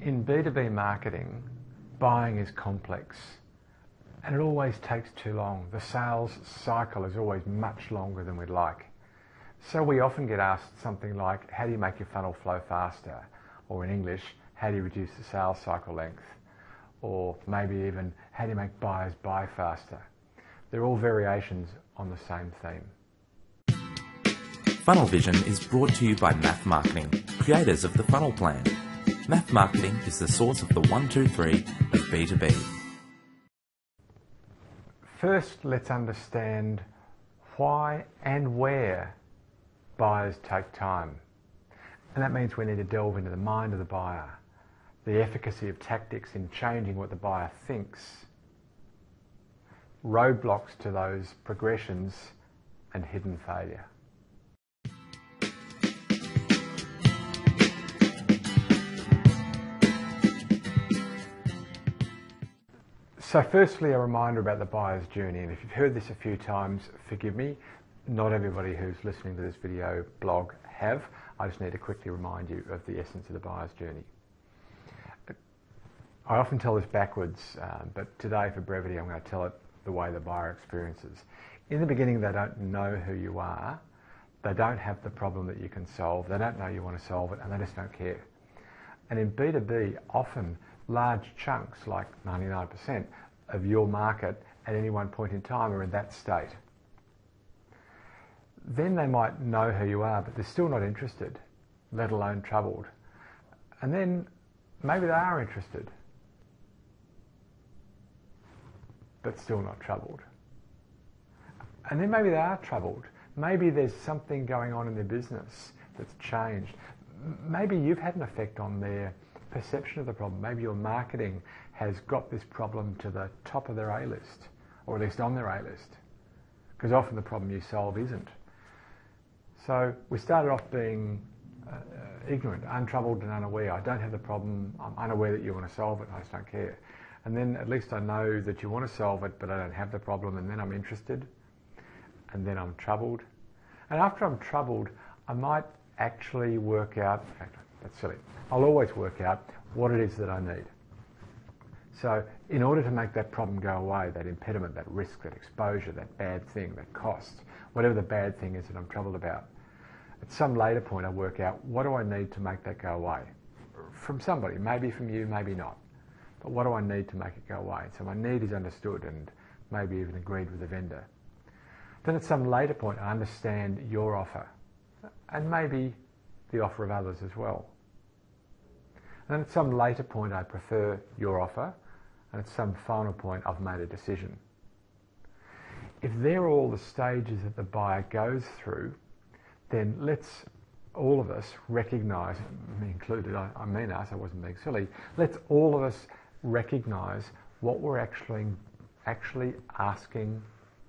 In B2B marketing, buying is complex and it always takes too long. The sales cycle is always much longer than we'd like. So we often get asked something like, how do you make your funnel flow faster? Or in English, how do you reduce the sales cycle length? Or maybe even, how do you make buyers buy faster? They're all variations on the same theme. Funnel Vision is brought to you by Math Marketing, creators of the Funnel Plan. Math Marketing is the source of the 1, 2, 3 of B2B. First, let's understand why and where buyers take time. And that means we need to delve into the mind of the buyer, the efficacy of tactics in changing what the buyer thinks, roadblocks to those progressions, and hidden failure. So firstly, a reminder about the buyer's journey, and if you've heard this a few times, forgive me, not everybody who's listening to this video blog have. I just need to quickly remind you of the essence of the buyer's journey. I often tell this backwards, but today for brevity I'm going to tell it the way the buyer experiences. In the beginning they don't know who you are, they don't have the problem that you can solve, they don't know you want to solve it, and they just don't care. And in B2B, often large chunks, like 99% of your market at any one point in time are in that state. Then they might know who you are, but they're still not interested, let alone troubled. And then maybe they are interested, but still not troubled. And then maybe they are troubled. Maybe there's something going on in their business that's changed. Maybe you've had an effect on their perception of the problem. Maybe your marketing has got this problem to the top of their A-list, or at least on their A-list, because often the problem you solve isn't. So we started off being ignorant, untroubled and unaware. I don't have the problem, I'm unaware that you want to solve it, I just don't care. And then at least I know that you want to solve it, but I don't have the problem, and then I'm interested, and then I'm troubled. And after I'm troubled, I might actually work out, in fact, that's silly, I'll always work out what it is that I need. So in order to make that problem go away, that impediment, that risk, that exposure, that bad thing, that cost, whatever the bad thing is that I'm troubled about, at some later point I work out what do I need to make that go away? From somebody, maybe from you, maybe not. But what do I need to make it go away? So my need is understood and maybe even agreed with the vendor. Then at some later point I understand your offer and maybe the offer of others as well. And then at some later point I prefer your offer, and at some final point I've made a decision. If they're all the stages that the buyer goes through, then let's all of us recognise, me included, I mean us, I wasn't being silly, let's all of us recognise what we're actually asking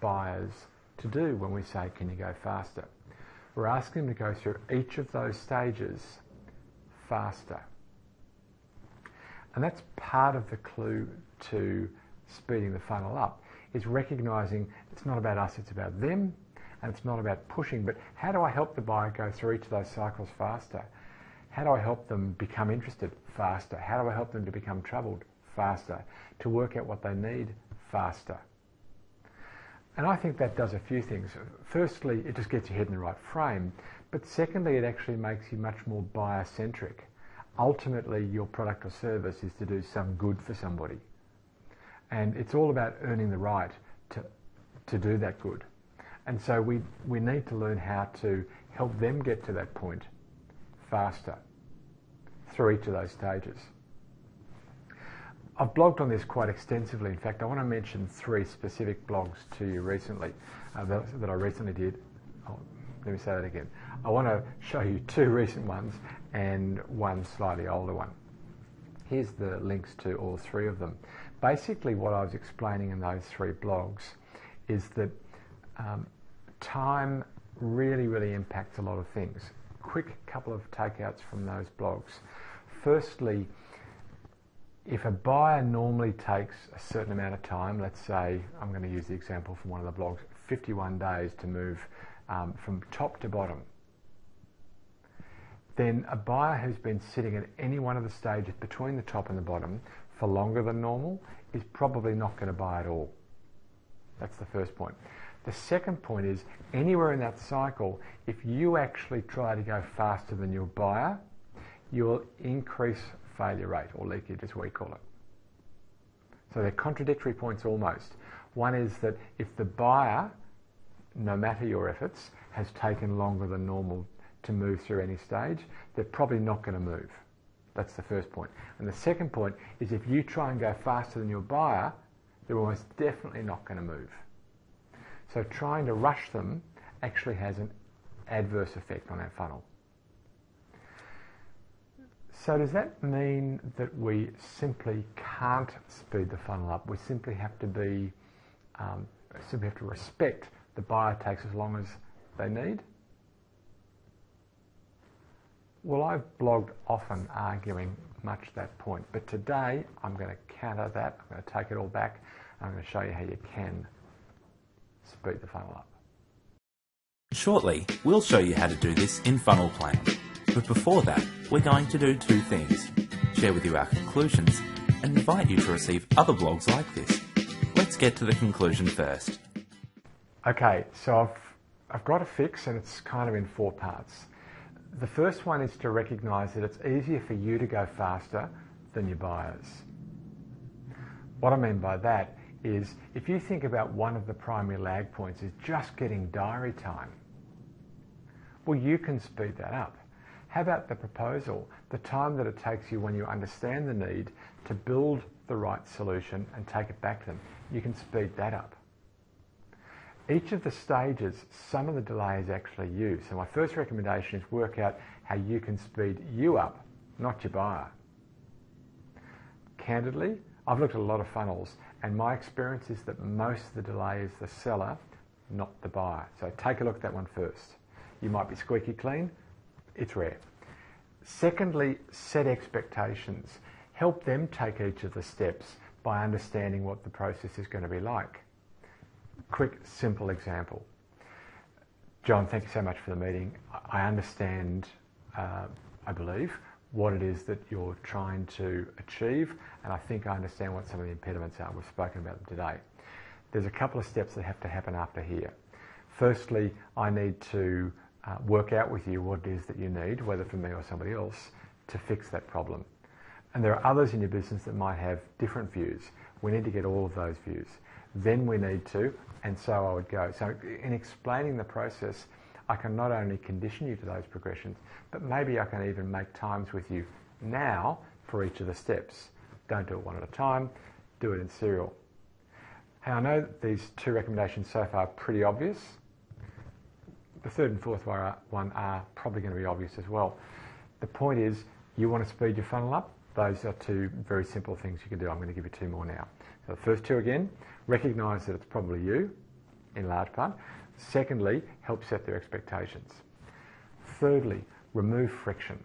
buyers to do when we say, can you go faster? We're asking them to go through each of those stages faster. And that's part of the clue to speeding the funnel up, is recognising it's not about us, it's about them, and it's not about pushing, but how do I help the buyer go through each of those cycles faster? How do I help them become interested faster? How do I help them to become troubled faster? To work out what they need faster? And I think that does a few things. Firstly, it just gets your head in the right frame, but secondly, it actually makes you much more buyer-centric. Ultimately, your product or service is to do some good for somebody. And it's all about earning the right to do that good. And so we need to learn how to help them get to that point faster through each of those stages. I've blogged on this quite extensively. In fact, I want to mention 3 specific blogs to you recently that I recently did. Oh, let me say that again. I want to show you 2 recent ones and 1 slightly older one. Here's the links to all 3 of them. Basically, what I was explaining in those 3 blogs is that time really impacts a lot of things. Quick couple of takeouts from those blogs. Firstly, if a buyer normally takes a certain amount of time, let's say, I'm going to use the example from one of the blogs, 51 days to move from top to bottom, then a buyer who's been sitting at any one of the stages between the top and the bottom for longer than normal is probably not going to buy at all. That's the first point. The second point is, anywhere in that cycle, if you actually try to go faster than your buyer, you'll increase failure rate, or leakage as we call it. So they're contradictory points almost. One is that if the buyer, no matter your efforts, has taken longer than normal to move through any stage, they're probably not going to move. That's the first point. And the second point is, if you try and go faster than your buyer, they're almost definitely not going to move. So trying to rush them actually has an adverse effect on our funnel. So does that mean that we simply can't speed the funnel up? We simply have to respect the buyer takes as long as they need? Well, I've blogged often arguing much that point, but today I'm going to counter that. I'm going to take it all back, and I'm going to show you how you can speed the funnel up. Shortly, we'll show you how to do this in Funnel Plan. But before that, we're going to do two things: share with you our conclusions and invite you to receive other blogs like this. Let's get to the conclusion first. Okay, so I've got a fix, and it's kind of in 4 parts. The first one is to recognise that it's easier for you to go faster than your buyers. What I mean by that is, if you think about one of the primary lag points is just getting diary time, well, you can speed that up. How about the proposal, the time that it takes you when you understand the need to build the right solution and take it back to them? You can speed that up. Each of the stages, some of the delay is actually you. So my first recommendation is work out how you can speed you up, not your buyer. Candidly, I've looked at a lot of funnels, and my experience is that most of the delay is the seller, not the buyer. So take a look at that one first. You might be squeaky clean. It's rare. Secondly, set expectations. Help them take each of the steps by understanding what the process is going to be like. Quick, simple example. John, thank you so much for the meeting. I understand, I believe, what it is that you're trying to achieve, and I think I understand what some of the impediments are. We've spoken about them today. There's a couple of steps that have to happen after here. Firstly, I need to work out with you what it is that you need, whether from me or somebody else, to fix that problem. And there are others in your business that might have different views. We need to get all of those views. Then we need to, and so I would go. So in explaining the process, I can not only condition you to those progressions, but maybe I can even make times with you now for each of the steps. Don't do it one at a time, do it in serial. Hey, I know that these 2 recommendations so far are pretty obvious. The third and fourth one are probably going to be obvious as well. The point is, you want to speed your funnel up? Those are 2 very simple things you can do. I'm going to give you 2 more now. So the first 2 again, recognise that it's probably you, in large part. Secondly, help set their expectations. Thirdly, remove friction.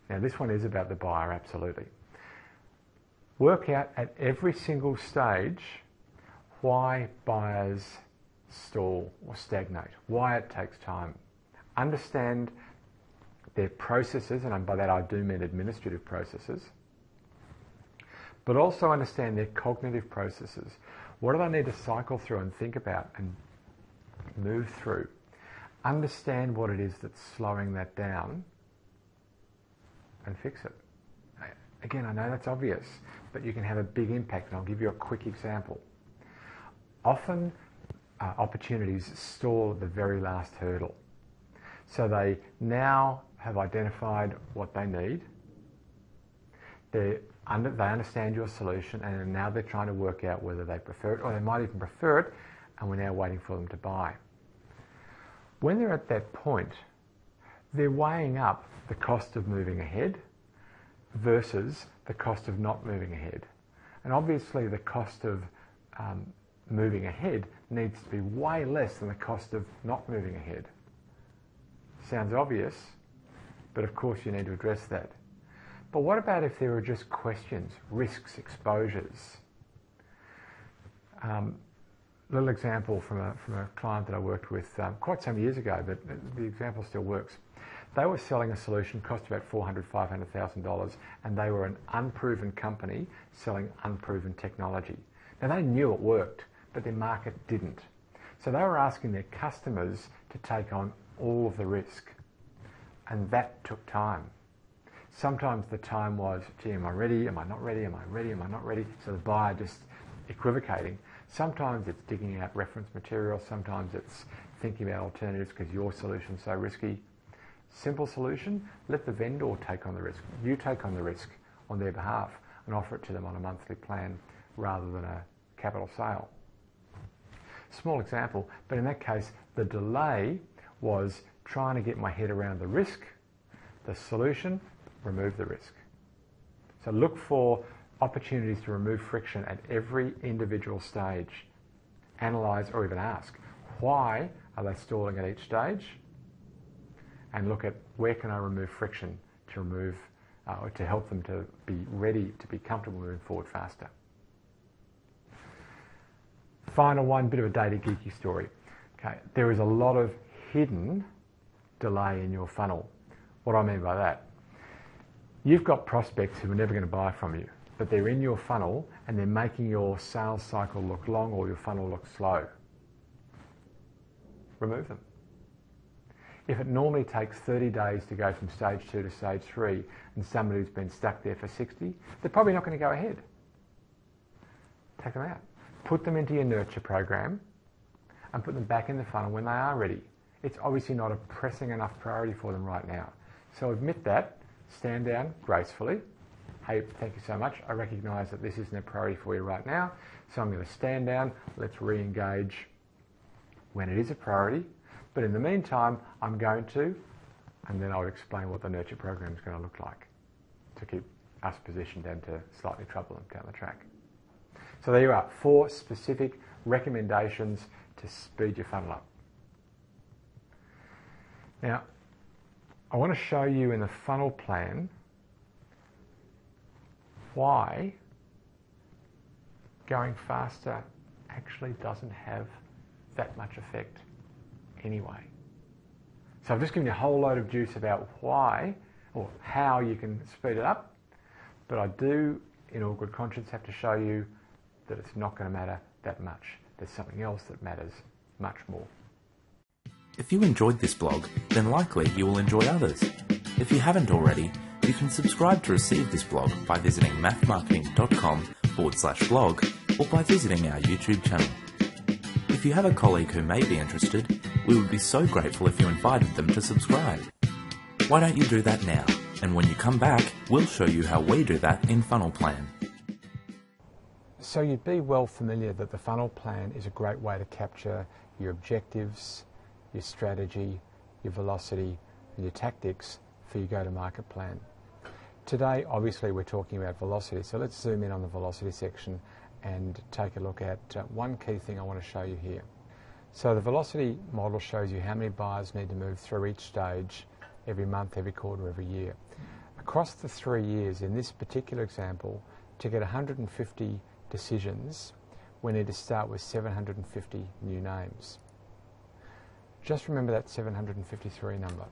Now this one is about the buyer, absolutely. Work out at every single stage why buyers stall or stagnate, why it takes time. Understand their processes, and by that I do mean administrative processes, but also understand their cognitive processes. What do they need to cycle through and think about and move through? Understand what it is that's slowing that down and fix it. Again, I know that's obvious, but you can have a big impact, and I'll give you a quick example. Often opportunities stall at the very last hurdle. So they now have identified what they need. They understand your solution, and now they're trying to work out whether they prefer it, or they might even prefer it, and we're now waiting for them to buy. When they're at that point, they're weighing up the cost of moving ahead versus the cost of not moving ahead. And obviously the cost of moving ahead needs to be way less than the cost of not moving ahead. Sounds obvious, but of course you need to address that. But what about if there are just questions, risks, exposures? Little example from a client that I worked with quite some years ago, but the example still works. They were selling a solution, cost about $400,000, $500,000, and they were an unproven company selling unproven technology. Now they knew it worked, but their market didn't. So they were asking their customers to take on all of the risk, and that took time. Sometimes the time was, gee, am I ready? Am I not ready? Am I ready? Am I not ready? So the buyer just equivocating. Sometimes it's digging out reference material. Sometimes it's thinking about alternatives because your solution's so risky. Simple solution, let the vendor take on the risk. You take on the risk on their behalf and offer it to them on a monthly plan rather than a capital sale. Small example, but in that case, the delay was trying to get my head around the risk. The solution, remove the risk. So look for opportunities to remove friction at every individual stage. Analyse or even ask, why are they stalling at each stage? And look at where can I remove friction to to help them to be ready, to be comfortable moving forward faster. Final one, bit of a data geeky story. Okay, there is a lot of hidden delay in your funnel. What do I mean by that? You've got prospects who are never going to buy from you, but they're in your funnel and they're making your sales cycle look long or your funnel look slow. Remove them. If it normally takes 30 days to go from stage 2 to stage 3 and somebody who's been stuck there for 60, they're probably not going to go ahead. Take them out. Put them into your nurture program and put them back in the funnel when they are ready. It's obviously not a pressing enough priority for them right now. So admit that, stand down gracefully. Hey, thank you so much. I recognise that this isn't a priority for you right now, so I'm going to stand down. Let's re-engage when it is a priority. But in the meantime, I'm going to, and then I'll explain what the nurture program is going to look like to keep us positioned and to slightly trouble them down the track. So there you are, 4 specific recommendations to speed your funnel up. Now, I want to show you in the funnel plan why going faster actually doesn't have that much effect anyway. So I've just given you a whole load of juice about why or how you can speed it up, but I do, in all good conscience, have to show you that it's not going to matter that much. There's something else that matters much more. If you enjoyed this blog, then likely you will enjoy others. If you haven't already, you can subscribe to receive this blog by visiting mathmarketing.com/blog or by visiting our YouTube channel. If you have a colleague who may be interested, we would be so grateful if you invited them to subscribe. Why don't you do that now? And when you come back, we'll show you how we do that in Funnel Plan. So you'd be well familiar that the funnel plan is a great way to capture your objectives, your strategy, your velocity, and your tactics for your go-to-market plan. Today, obviously, we're talking about velocity, so let's zoom in on the velocity section and take a look at one key thing I want to show you here. So the velocity model shows you how many buyers need to move through each stage every month, every quarter, every year. Across the 3 years, in this particular example, to get 150 decisions, we need to start with 750 new names. Just remember that 753 number.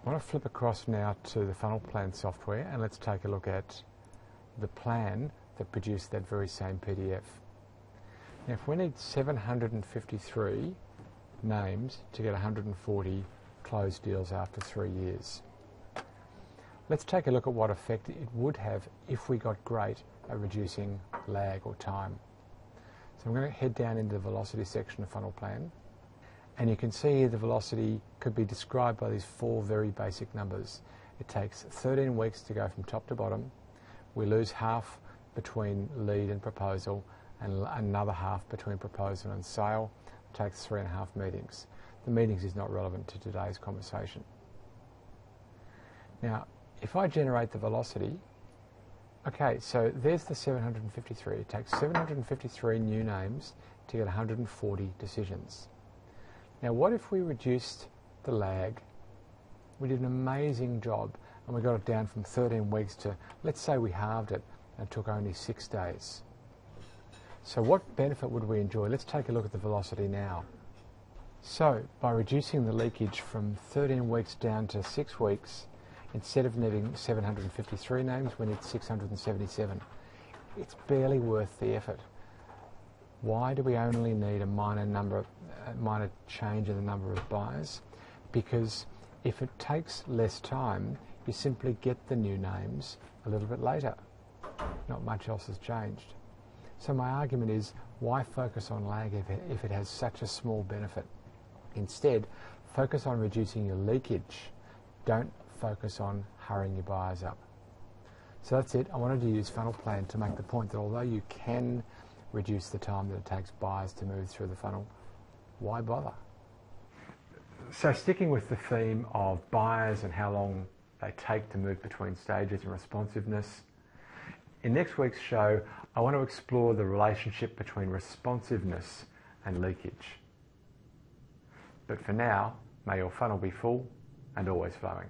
I want to flip across now to the funnel plan software and let's take a look at the plan that produced that very same PDF. Now if we need 753 names to get 140 closed deals after 3 years, let's take a look at what effect it would have if we got great at reducing lag or time. So I'm going to head down into the velocity section of funnel plan. And you can see here the velocity could be described by these 4 very basic numbers. It takes 13 weeks to go from top to bottom. We lose half between lead and proposal and another half between proposal and sale. It takes 3.5 meetings. The meetings is not relevant to today's conversation. Now, if I generate the velocity, okay, so there's the 753. It takes 753 new names to get 140 decisions. Now what if we reduced the lag? We did an amazing job and we got it down from 13 weeks to, let's say we halved it and it took only 6 days. So what benefit would we enjoy? Let's take a look at the velocity now. So, by reducing the leakage from 13 weeks down to 6 weeks, instead of needing 753 names, we need 677. It's barely worth the effort. Why do we only need a minor change in the number of buyers? Because if it takes less time, you simply get the new names a little bit later. Not much else has changed. So my argument is, why focus on lag if it has such a small benefit? Instead, focus on reducing your leakage. Don't focus on hurrying your buyers up. So that's it. I wanted to use Funnel Plan to make the point that although you can reduce the time that it takes buyers to move through the funnel, why bother? So sticking with the theme of buyers and how long they take to move between stages and responsiveness, in next week's show, I want to explore the relationship between responsiveness and leakage. But for now, may your funnel be full and always flowing.